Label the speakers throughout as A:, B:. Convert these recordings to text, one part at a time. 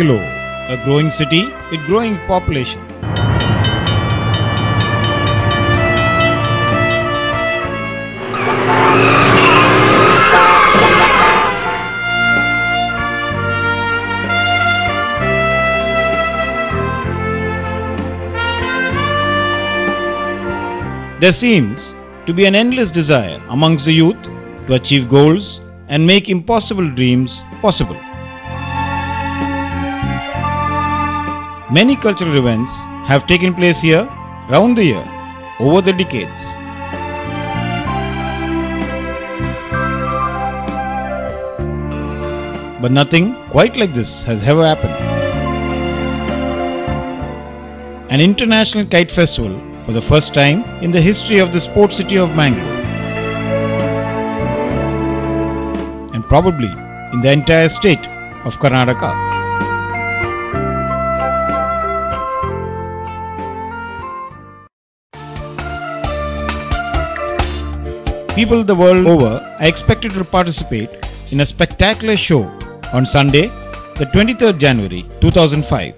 A: Mangalore, a growing city with growing population. There seems to be an endless desire amongst the youth to achieve goals and make impossible dreams possible. Many cultural events have taken place here round the year over the decades. But nothing quite like this has ever happened. An international kite festival for the first time in the history of the sports city of Mangalore, and probably in the entire state of Karnataka. People the world over are expected to participate in a spectacular show on Sunday, the 23rd January 2005.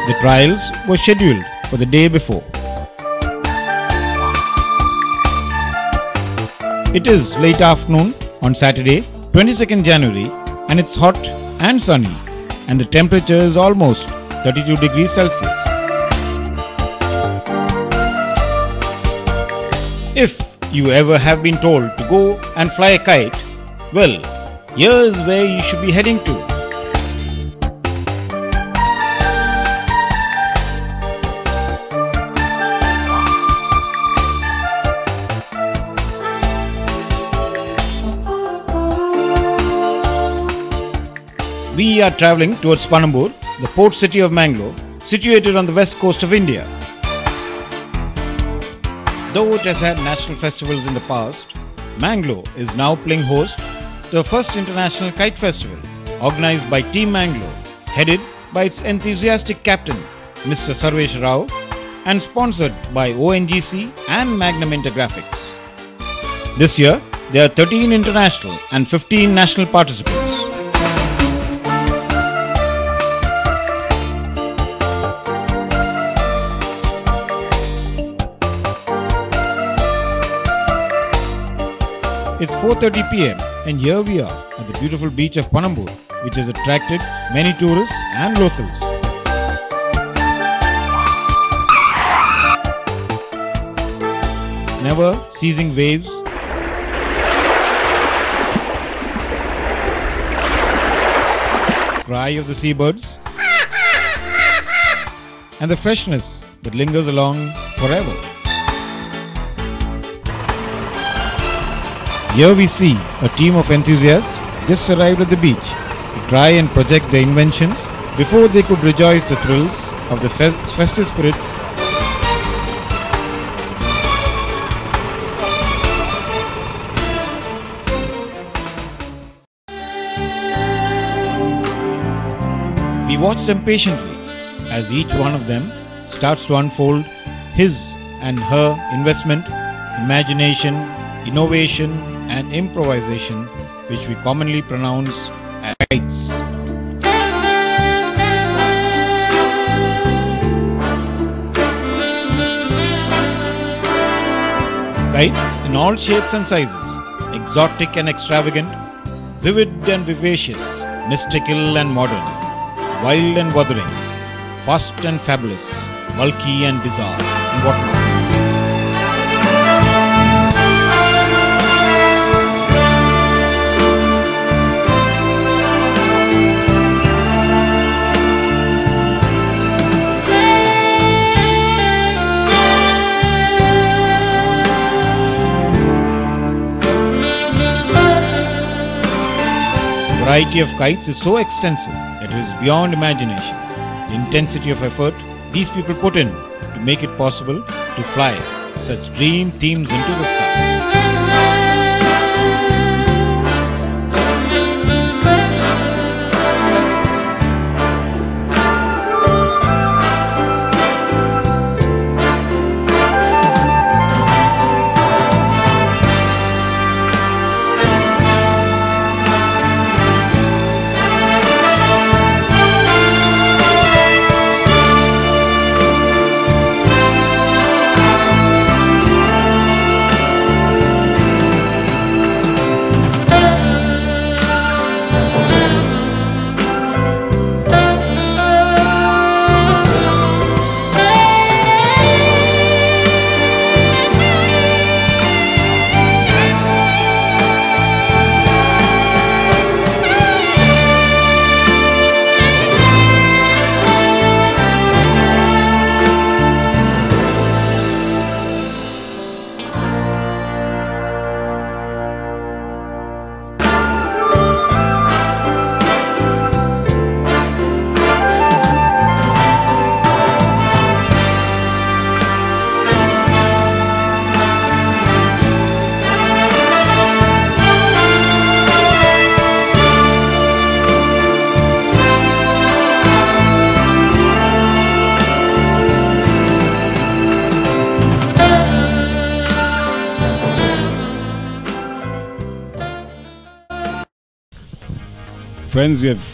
A: The trials were scheduled for the day before. It is late afternoon on Saturday, 22nd January, and it's hot and sunny, and the temperature is almost 32 degrees Celsius. If you ever have been told to go and fly a kite, well, here's where you should be heading to. We are travelling towards Panambur, the port city of Mangalore, situated on the west coast of India. Though it has had national festivals in the past, Mangalore is now playing host to the first international kite festival organised by Team Mangalore, headed by its enthusiastic captain, Mr. Sarvesh Rao, and sponsored by ONGC and Magnum Intergraphics. This year, there are 13 international and 15 national participants. It's 4:30 p.m. and here we are at the beautiful beach of Panambur, which has attracted many tourists and locals. Never ceasing waves, cry of the seabirds, and the freshness that lingers along forever. Here we see a team of enthusiasts just arrived at the beach to try and project their inventions before they could rejoice the thrills of the festive spirits. We watch them patiently as each one of them starts to unfold his and her investment, imagination, innovation, and improvisation, which we commonly pronounce as kites. Kites in all shapes and sizes, exotic and extravagant, vivid and vivacious, mystical and modern, wild and wuthering, fast and fabulous, bulky and bizarre, and whatnot. The variety of kites is so extensive that it is beyond imagination. The intensity of effort these people put in to make it possible to fly such dream themes into the sky. Friends, we have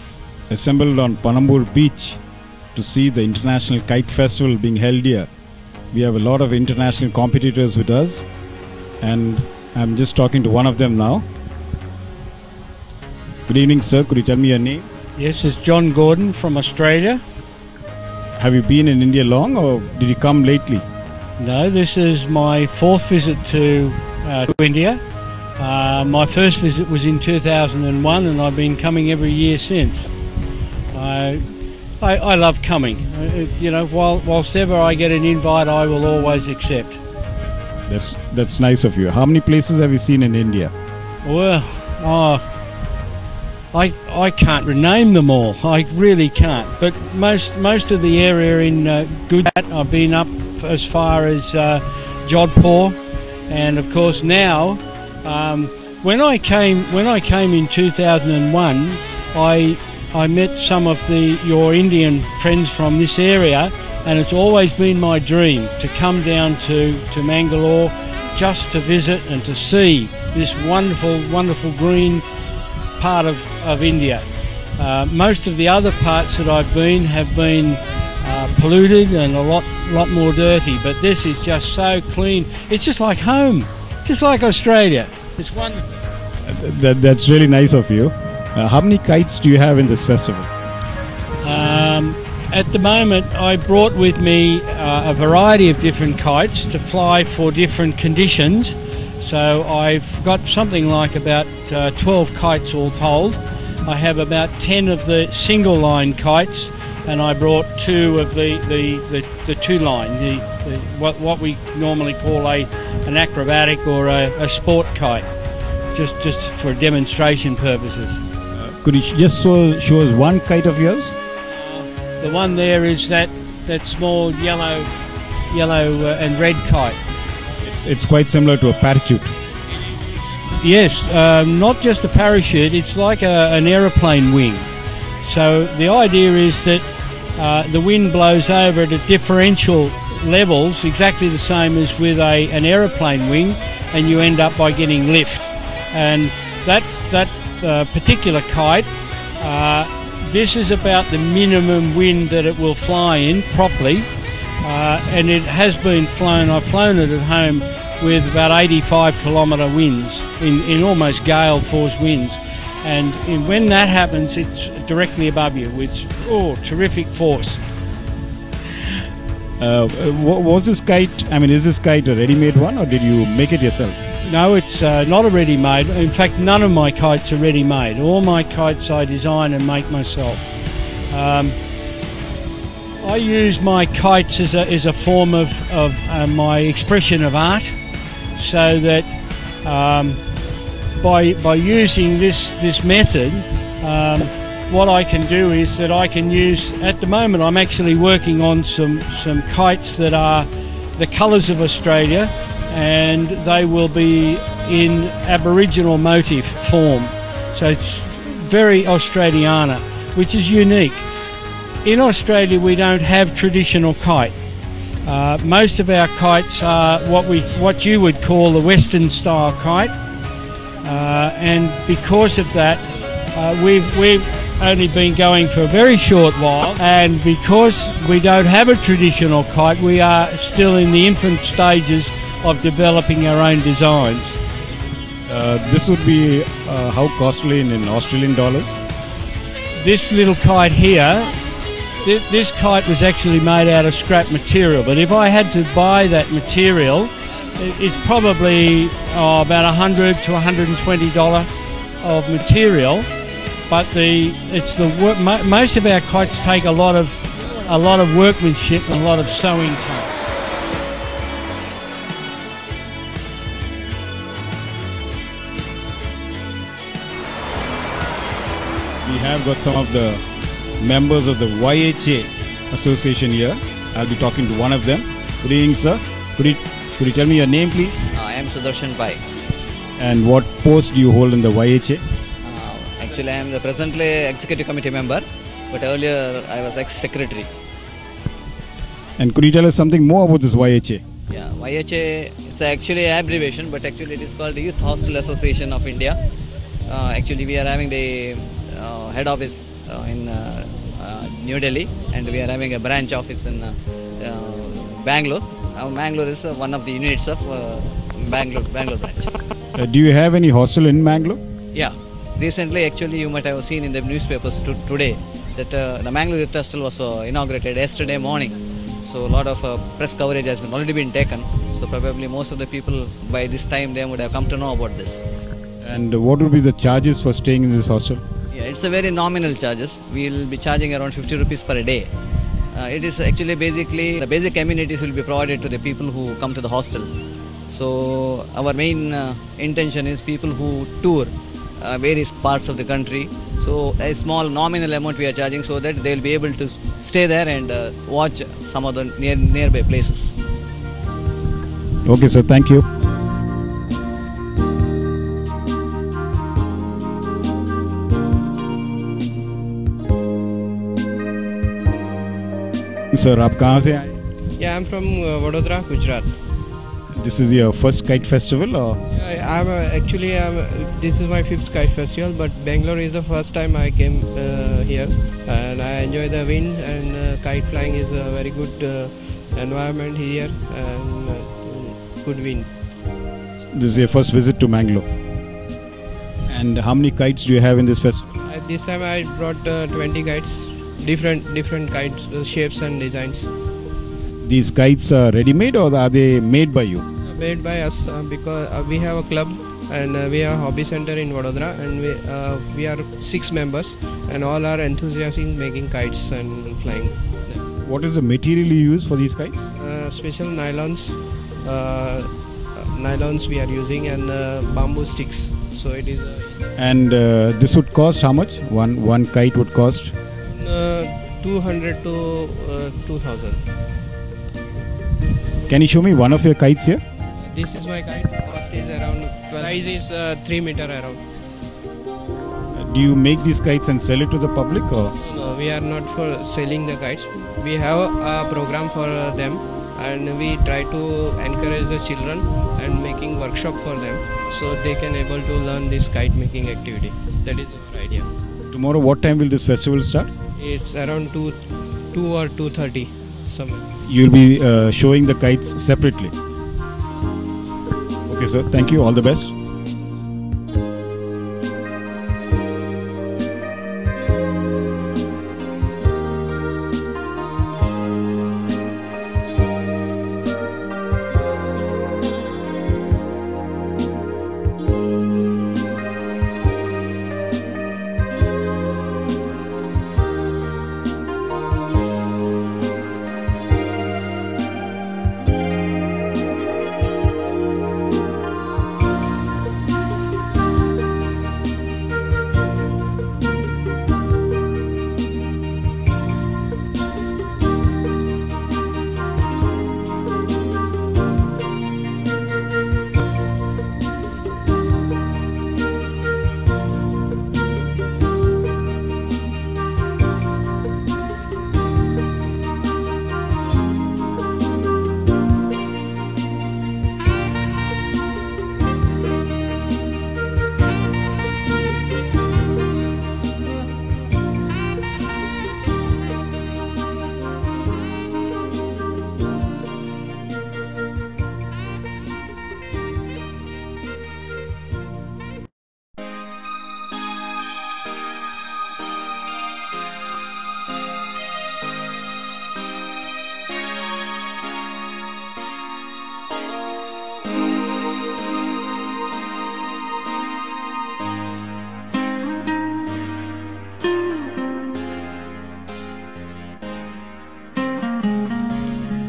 A: assembled on Panambur Beach to see the International Kite Festival being held here. We have a lot of international competitors with us, and I'm just talking to one of them now. Good evening, sir. Could you tell me your name?
B: Yes, it's John Gordon from Australia.
A: Have you been in India long, or did you come lately?
B: No, this is my fourth visit to India. My first visit was in 2001, and I've been coming every year since. I love coming. You know, whilst ever I get an invite, I will always accept.
A: That's nice of you. How many places have you seen in India?
B: Well, I can't rename them all. I really can't. But most of the area in Gujarat, I've been up as far as Jodhpur, and of course now, when I came in 2001, I met some of your Indian friends from this area, and it's always been my dream to come down to Mangalore just to visit and to see this wonderful green part of India. Most of the other parts that I've been have been polluted and a lot more dirty, but this is just so clean. It's just like home, just like Australia. It's wonderful.
A: That's really nice of you. How many kites do you have in this festival?
B: At the moment, I brought with me a variety of different kites to fly for different conditions. So I've got something like about 12 kites all told. I have about 10 of the single line kites, and I brought 2 of the two line, what we normally call an acrobatic or a sport kite, just for demonstration purposes.
A: Could you just show us one kite of yours?
B: The one there is that small yellow and red kite.
A: It's quite similar to a parachute.
B: Yes, not just a parachute, it's like an aeroplane wing. So the idea is that the wind blows over at a differential levels, exactly the same as with an aeroplane wing, and you end up by getting lift. And that particular kite, this is about the minimum wind that it will fly in properly, and it has been flown. I've flown it at home with about 85 kilometre winds, in almost gale force winds, and when that happens, it's directly above you with terrific force.
A: Was this kite, I mean, is this kite a ready-made one, or did you make it yourself?
B: No, it's not a ready-made. In fact, none of my kites are ready-made. All my kites I design and make myself. I use my kites as a form of my expression of art, so that by using this method, what I can do is that I can use, at the moment I'm actually working on some kites that are the colours of Australia, and they will be in Aboriginal motif form. So it's very Australiana, which is unique. In Australia we don't have traditional kite. Most of our kites are what you would call the Western style kite, and because of that we've only been going for a very short while, and because we don't have a traditional kite, we are still in the infant stages of developing our own designs.
A: This would be how costly in Australian dollars?
B: This little kite here, this kite was actually made out of scrap material, but if I had to buy that material, it's probably about $100 to $120 of material. But most of our kites take a lot of workmanship and a lot of sewing time.
A: We have got some of the members of the YHA association here. I'll be talking to one of them. Good evening, sir. Could you tell me your name, please?
C: I am Sudarshan Pai.
A: And what post do you hold in the YHA?
C: Actually, I am the presently executive committee member, but earlier I was ex-secretary.
A: And could you tell us something more about this YHA?
C: Yeah, YHA, it's actually an abbreviation, but actually it is called the Youth Hostel Association of India. Actually, we are having the head office in New Delhi, and we are having a branch office in Bangalore. Mangalore is one of the units of Bangalore branch.
A: Do you have any hostel in Mangalore?
C: Yeah, recently actually you might have seen in the newspapers today that the Mangalore Youth Hostel was inaugurated yesterday morning. So a lot of press coverage has already been taken. So probably most of the people by this time they would have come to know about this.
A: And what would be the charges for staying in this hostel?
C: Yeah, it's a very nominal charges. We will be charging around 50 rupees per day. It is actually basically the basic amenities will be provided to the people who come to the hostel. So our main intention is people who tour various parts of the country. So a small nominal amount we are charging so that they will be able to stay there and watch some of the nearby places.
A: Okay, sir. Thank you. Sir, आप कहाँ से आए?
D: Yeah, I'm from Vadodara, Gujarat.
A: This is your first kite festival, or?
D: Yeah, this is my 5th kite festival, but Bangalore is the first time I came here, and I enjoy the wind, and kite flying is a very good environment here, and good wind.
A: This is your first visit to Mangalore. And how many kites do you have in this festival?
D: This time I brought 20 kites, different kites, shapes and designs.
A: These kites are ready-made or are they made by you?
D: Made by us because we have a club and we have a hobby center in Vadodara, and we are 6 members and all are enthusiastic in making kites and flying.
A: What is the material you use for these kites?
D: Special nylons we are using, and bamboo sticks. So it is.
A: And this would cost how much? One kite would cost?
D: 200 to 2000.
A: Can you show me one of your kites here?
D: This is my kite. Cost is around. Size is 3 meter around.
A: Do you make these kites and sell it to the public, or?
D: No, we are not for selling the kites. We have a program for them, and we try to encourage the children and making workshop for them so they can able to learn this kite making activity. That is our idea.
A: Tomorrow, what time will this festival start?
D: It's around 2 or 2:30 somewhere.
A: You'll be showing the kites separately. Okay, sir. Thank you. All the best.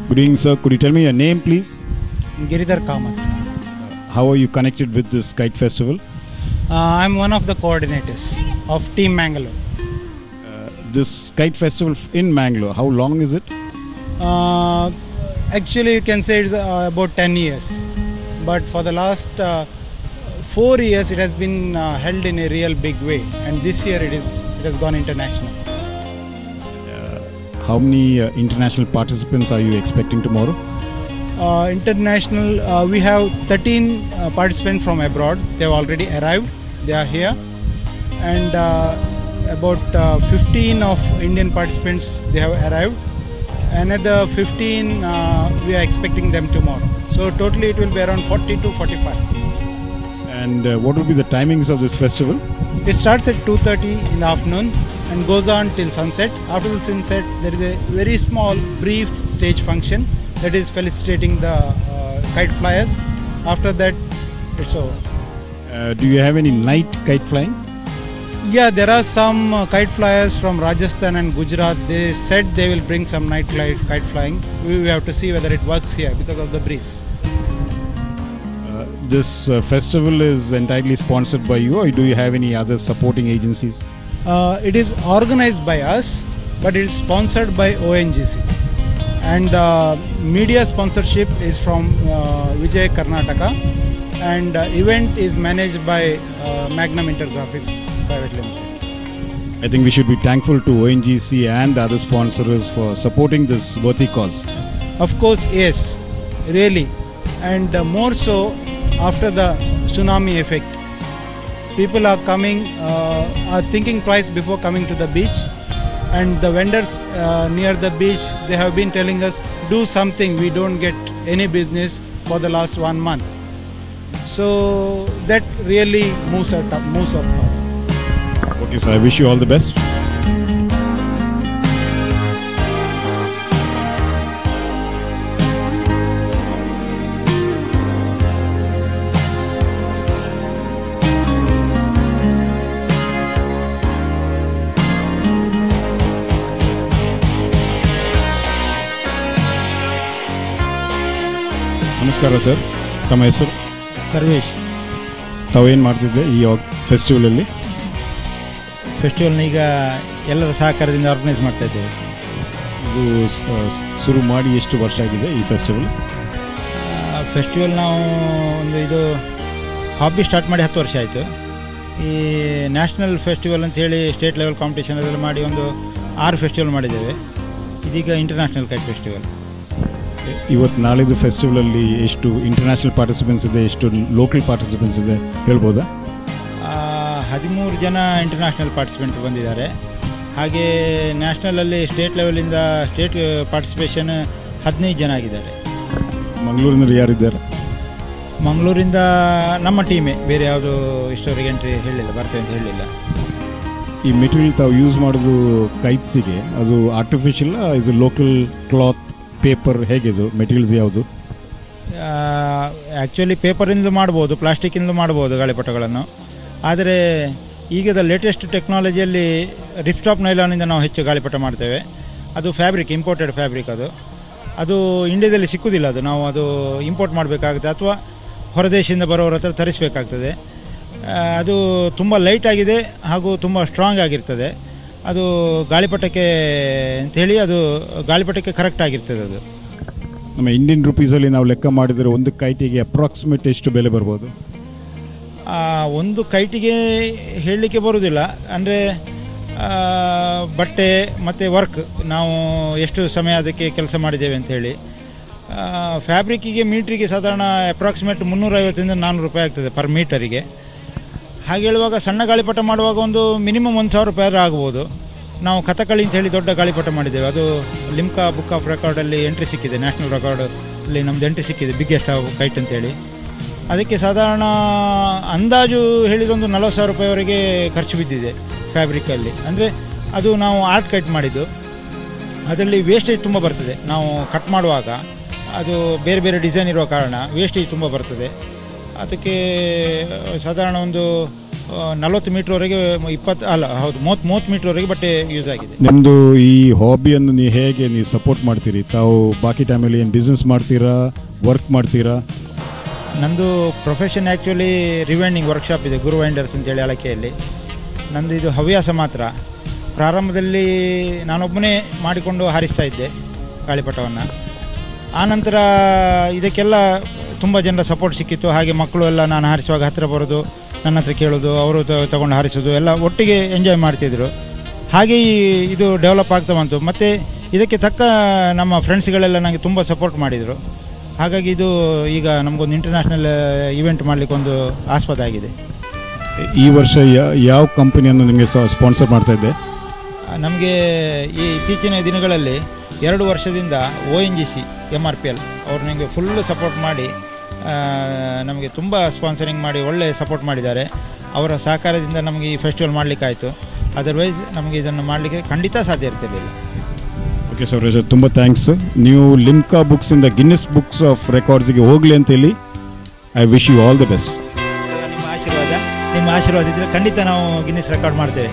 A: Good evening, sir. Could you tell me your name, please?
E: Giridhar Kamath.
A: How are you connected with this kite festival?
E: I'm one of the coordinators of Team Mangalore.
A: This kite festival in Mangalore, how long is it?
E: Actually, you can say it's about 10 years. But for the last 4 years, it has been held in a real big way. And this year, it has gone international.
A: How many international participants are you expecting tomorrow?
E: International, we have 13 participants from abroad. They have already arrived. They are here. And about 15 of Indian participants, they have arrived. Another 15 we are expecting them tomorrow. So totally it will be around 40 to 45.
A: And what will be the timings of this festival?
E: It starts at 2:30 in the afternoon and goes on till sunset. After the sunset, there is a very small, brief stage function that is felicitating the kite flyers. After that, it's over.
A: Do you have any night kite flying?
E: Yeah, there are some kite flyers from Rajasthan and Gujarat. They said they will bring some night kite flying. We have to see whether it works here because of the breeze.
A: This festival is entirely sponsored by you, or do you have any other supporting agencies?
E: It is organized by us, but it is sponsored by ONGC. And media sponsorship is from Vijay Karnataka. And event is managed by Magnum Intergraphics Private Limited.
A: I think we should be thankful to ONGC and other sponsors for supporting this worthy cause.
E: Of course, yes, really. And more so after the tsunami effect. People are coming, are thinking twice before coming to the beach. And the vendors near the beach, they have been telling us, do something, we don't get any business for the last 1 month. So that really moves us.
A: Okay, so I wish you all the best. ನಮಸ್ಕಾರ sir, ತಮ್ಮ ಹೆಸರು?
F: ಸರ್ವೇಶ್.
A: ತಾವೇನು ಮಾಡ್ತಿದ್ದೆ ಈ ಫೆಸ್ಟಿವಲಲ್ಲಿ?
F: ಫೆಸ್ಟಿವಲ್ನ ಈಗ ಎಲ್ಲರ ಸಹಕಾರದಿಂದ organise ಮಾಡ್ತಾ ಇದ್ದೇವೆ.
A: ಇದು ಶುರು ಮಾಡಿ ಎಷ್ಟು ವರ್ಷ ಆಗಿದೆ ಈ ಫೆಸ್ಟಿವಲ್?
F: ಫೆಸ್ಟಿವಲ್ ನಾವು ಇದು ಹಾಬಿ ಸ್ಟಾರ್ಟ್ ಮಾಡಿ 10 ವರ್ಷ ಆಯಿತು. ಈ ನ್ಯಾಷನಲ್ ಫೆಸ್ಟಿವಲ್ ಅಂತ ಹೇಳಿ ಸ್ಟೇಟ್ ಲೆವೆಲ್ ಕಾಂಪಿಟೇಷನ್ ಅದೆಲ್ಲ ಮಾಡಿ 6 ಫೆಸ್ಟಿವಲ್ ಮಾಡಿದ್ದೇವೆ. ಇದೀಗ ಇಂಟರ್ನ್ಯಾಷನಲ್ ಕೈಟ್ ಫೆಸ್ಟಿವಲ್.
A: ಇವತ್ತು ನಾಳೆದು ಫೆಸ್ಟಿವಲಲ್ಲಿ ಎಷ್ಟು ಇಂಟರ್ನ್ಯಾಷನಲ್ ಪಾರ್ಟಿಸಿಪೆಂಟ್ಸ್ ಇದೆ, ಎಷ್ಟು ಲೋಕಲ್ ಪಾರ್ಟಿಸಿಪೆಂಟ್ಸ್ ಇದೆ ಹೇಳ್ಬೋದಾ?
F: 13 ಜನ ಇಂಟರ್ನ್ಯಾಷನಲ್ ಪಾರ್ಟಿಸಿಪೆಂಟ್ ಬಂದಿದ್ದಾರೆ. ಹಾಗೆ ನ್ಯಾಷನಲಲ್ಲಿ ಸ್ಟೇಟ್ ಲೆವೆಲಿಂದ ಸ್ಟೇಟ್ ಪಾರ್ಟಿಸಿಪೇಷನ್ 15 ಜನ ಆಗಿದ್ದಾರೆ.
A: ಮಂಗಳೂರಿನಲ್ಲಿ ಯಾರಿದ್ದಾರೆ?
F: ಮಂಗಳೂರಿಂದ ನಮ್ಮ ಟೀಮೇ, ಬೇರೆ ಯಾವುದು ಇಷ್ಟವರೆಗೆ ಎಂಟ್ರಿ ಹೇಳಿಲ್ಲ, ಬರ್ತೇವೆ ಅಂತ ಹೇಳಿಲ್ಲ.
A: ಈ ಮೆಟೀರಿಯಲ್ ತಾವು ಯೂಸ್ ಮಾಡೋದು ಕೈಟ್ಸಿಗೆ ಅದು ಆರ್ಟಿಫಿಷಿಯಲ್, ಇದು ಲೋಕಲ್ ಕ್ಲಾತ್, ಪೇಪರ್, ಹೇಗೆ ಇದು ಮೆಟೀರಿಯಲ್ಸ್ ಯಾವುದು?
F: ಆ್ಯಕ್ಚುಲಿ ಪೇಪರಿಂದ ಮಾಡ್ಬೋದು, ಪ್ಲಾಸ್ಟಿಕ್ಕಿಂದ ಮಾಡ್ಬೋದು ಗಾಳಿಪಟಗಳನ್ನು. ಆದರೆ ಈಗದ ಲೇಟೆಸ್ಟ್ ಟೆಕ್ನಾಲಜಿಯಲ್ಲಿ ರಿಪ್ಸ್ಟಾಪ್ ನೈಲಾನಿಂದ ನಾವು ಹೆಚ್ಚು ಗಾಳಿಪಟ ಮಾಡ್ತೇವೆ. ಅದು ಫ್ಯಾಬ್ರಿಕ್, ಇಂಪೋರ್ಟೆಡ್ ಫ್ಯಾಬ್ರಿಕ್. ಅದು ಇಂಡಿಯಾದಲ್ಲಿ ಸಿಕ್ಕುವುದಿಲ್ಲ. ನಾವು ಅದು ಇಂಪೋರ್ಟ್ ಮಾಡಬೇಕಾಗುತ್ತೆ ಅಥವಾ ಹೊರದೇಶದಿಂದ ಬರೋರ ಹತ್ರ ತರಿಸಬೇಕಾಗ್ತದೆ. ಅದು ತುಂಬ ಲೈಟ್ ಆಗಿದೆ ಹಾಗೂ ತುಂಬ ಸ್ಟ್ರಾಂಗ್ ಆಗಿರ್ತದೆ. ಅದು ಗಾಳಿಪಟಕ್ಕೆ ಅಂಥೇಳಿ ಅದು ಗಾಳಿಪಟಕ್ಕೆ ಕರೆಕ್ಟ್ ಆಗಿರ್ತದೆ. ಅದು
A: ನಮ್ಮ ಇಂಡಿಯನ್ ರುಪೀಸಲ್ಲಿ ನಾವು ಲೆಕ್ಕ ಮಾಡಿದರೆ ಒಂದು ಕೈಟಿಗೆ ಅಪ್ರಾಕ್ಸಿಮೇಟ್ ಎಷ್ಟು ಬೆಲೆ ಬರ್ಬೋದು?
F: ಒಂದು ಕೈಟಿಗೆ ಹೇಳಲಿಕ್ಕೆ ಬರೋದಿಲ್ಲ. ಅಂದರೆ ಬಟ್ಟೆ ಮತ್ತು ವರ್ಕ್, ನಾವು ಎಷ್ಟು ಸಮಯ ಅದಕ್ಕೆ ಕೆಲಸ ಮಾಡಿದ್ದೇವೆ ಅಂಥೇಳಿ. ಫ್ಯಾಬ್ರಿಕ್ಕಿಗೆ ಮೀಟ್ರಿಗೆ ಸಾಧಾರಣ ಅಪ್ರಾಕ್ಸಿಮೇಟ್ 350 400 ರೂಪಾಯಿ ಆಗ್ತದೆ ಪರ್ ಮೀಟರಿಗೆ. ಹಾಗೆ ಹೇಳುವಾಗ ಸಣ್ಣ ಗಾಳಿಪಟ ಮಾಡುವಾಗ ಒಂದು ಮಿನಿಮಮ್ 1000 ರೂಪಾಯಿ ಆಗ್ಬೋದು. ನಾವು ಕಥಕಳಿ ಅಂತ ಹೇಳಿ ದೊಡ್ಡ ಗಾಳಿಪಟ ಮಾಡಿದ್ದೇವೆ. ಅದು ಲಿಮ್ಕಾ ಬುಕ್ ಆಫ್ ರೆಕಾರ್ಡಲ್ಲಿ ಎಂಟ್ರಿ ಸಿಕ್ಕಿದೆ, ನ್ಯಾಷನಲ್ ರೆಕಾರ್ಡಲ್ಲಿ ನಮ್ಮದು ಎಂಟ್ರಿ ಸಿಕ್ಕಿದೆ, ಬಿಗ್ಗೆಸ್ಟ್ ಕೈಟ್ ಅಂತೇಳಿ. ಅದಕ್ಕೆ ಸಾಧಾರಣ ಅಂದಾಜು ಹೇಳಿದೊಂದು 40,000 ರೂಪಾಯಿವರೆಗೆ ಖರ್ಚು ಬಿದ್ದಿದೆ ಫ್ಯಾಬ್ರಿಕಲ್ಲಿ. ಅಂದರೆ ಅದು ನಾವು ಆರ್ಟ್ ಕಟ್ ಮಾಡಿದ್ದು. ಅದರಲ್ಲಿ ವೇಸ್ಟೇಜ್ ತುಂಬ ಬರ್ತದೆ. ನಾವು ಕಟ್ ಮಾಡುವಾಗ ಅದು ಬೇರೆ ಬೇರೆ ಡಿಸೈನ್ ಇರುವ ಕಾರಣ ವೇಸ್ಟೇಜ್ ತುಂಬ ಬರ್ತದೆ. ಅದಕ್ಕೆ ಸಾಧಾರಣ ಒಂದು 40 ಮೀಟ್ರ್ವರೆಗೆ 30 ಮೀಟ್ರ್ವರೆಗೆ ಬಟ್ಟೆ ಯೂಸ್ ಆಗಿದೆ.
A: ನಿಮ್ಮದು ಈ ಹಾಬಿಯನ್ನು ನೀವು ಸಪೋರ್ಟ್ ಮಾಡ್ತೀರಿ? ತಾವು ಬಾಕಿ ಟೈಮಲ್ಲಿ ಏನು ಬಿಸ್ನೆಸ್ ಮಾಡ್ತೀರಾ, ವರ್ಕ್ ಮಾಡ್ತೀರಾ?
F: ನಂದು ಪ್ರೊಫೆಷನ್ ಆ್ಯಕ್ಚುಲಿ ರಿವೈಂಡಿಂಗ್ ವರ್ಕ್ಶಾಪ್ ಇದೆ, ಗುರು ವೈಂಡರ್ಸ್ ಅಂತೇಳಿ ಅಳಕೆಯಲ್ಲಿ. ನಂದು ಇದು ಹವ್ಯಾಸ ಮಾತ್ರ. ಪ್ರಾರಂಭದಲ್ಲಿ ನಾನೊಬ್ಬನೇ ಮಾಡಿಕೊಂಡು ಹಾರಿಸ್ತಾ ಇದ್ದೆ ಗಾಳಿಪಟವನ್ನು. ಆನಂತರ ಇದಕ್ಕೆಲ್ಲ ತುಂಬ ಜನರ ಸಪೋರ್ಟ್ ಸಿಕ್ಕಿತ್ತು. ಹಾಗೆ ಮಕ್ಕಳು ಎಲ್ಲ ನಾನು ಹಾರಿಸುವಾಗ ಹತ್ತಿರ ಬರೋದು, ನನ್ನ ಹತ್ರ ಕೇಳೋದು, ಅವರು ತಗೊಂಡು ಹಾರಿಸೋದು, ಎಲ್ಲ ಒಟ್ಟಿಗೆ ಎಂಜಾಯ್ ಮಾಡ್ತಿದ್ರು. ಹಾಗೆ ಇದು ಡೆವಲಪ್ ಆಗ್ತಾ ಬಂತು. ಮತ್ತು ಇದಕ್ಕೆ ತಕ್ಕ ನಮ್ಮ ಫ್ರೆಂಡ್ಸ್ಗಳೆಲ್ಲ ನನಗೆ ತುಂಬ ಸಪೋರ್ಟ್ ಮಾಡಿದರು. ಹಾಗಾಗಿ ಇದು ಈಗ ನಮಗೊಂದು ಇಂಟರ್ನ್ಯಾಷನಲ್ ಇವೆಂಟ್ ಮಾಡಲಿಕ್ಕೆ ಒಂದು ಆಸ್ಪದ ಆಗಿದೆ.
A: ಈ ವರ್ಷ ಯಾವ ಕಂಪನಿಯನ್ನು ನಿಮಗೆ ಸ್ಪಾನ್ಸರ್ ಮಾಡ್ತಾ ಇದ್ದೆ?
F: ನಮಗೆ ಈ ಇತ್ತೀಚಿನ ದಿನಗಳಲ್ಲಿ 2 ವರ್ಷದಿಂದ ONGC MRPL ಅವರು ನನಗೆ ಫುಲ್ ಸಪೋರ್ಟ್ ಮಾಡಿ ನಮಗೆ ತುಂಬ ಸ್ಪಾನ್ಸರಿಂಗ್ ಮಾಡಿ ಒಳ್ಳೆ ಸಪೋರ್ಟ್ ಮಾಡಿದ್ದಾರೆ. ಅವರ ಸಹಕಾರದಿಂದ ನಮಗೆ ಈ ಫೆಸ್ಟಿವಲ್ ಮಾಡಲಿಕ್ಕಾಯಿತು. ಅದರ್ವೈಸ್ ನಮಗೆ ಇದನ್ನು ಮಾಡಲಿಕ್ಕೆ ಖಂಡಿತ ಸಾಧ್ಯ ಇರ್ತಿರಲಿಲ್ಲ.
A: ಓಕೆ ಸರ್, ತುಂಬ ಥ್ಯಾಂಕ್ಸ್. ನೀವು ಲಿಮ್ಕಾ ಬುಕ್ಸಿಂದ ಗಿನ್ನಿಸ್ ಬುಕ್ಸ್ ಆಫ್ ರೆಕಾರ್ಡ್ಸ್ಗೆ ಹೋಗಲಿ ಅಂತ ಹೇಳಿ I wish you all the best.
F: ನಿಮ್ಮ ಆಶೀರ್ವಾದ ಇದ್ದರೆ ಖಂಡಿತ ನಾವು ಗಿನ್ನಿಸ್ ರೆಕಾರ್ಡ್ ಮಾಡ್ತೇವೆ.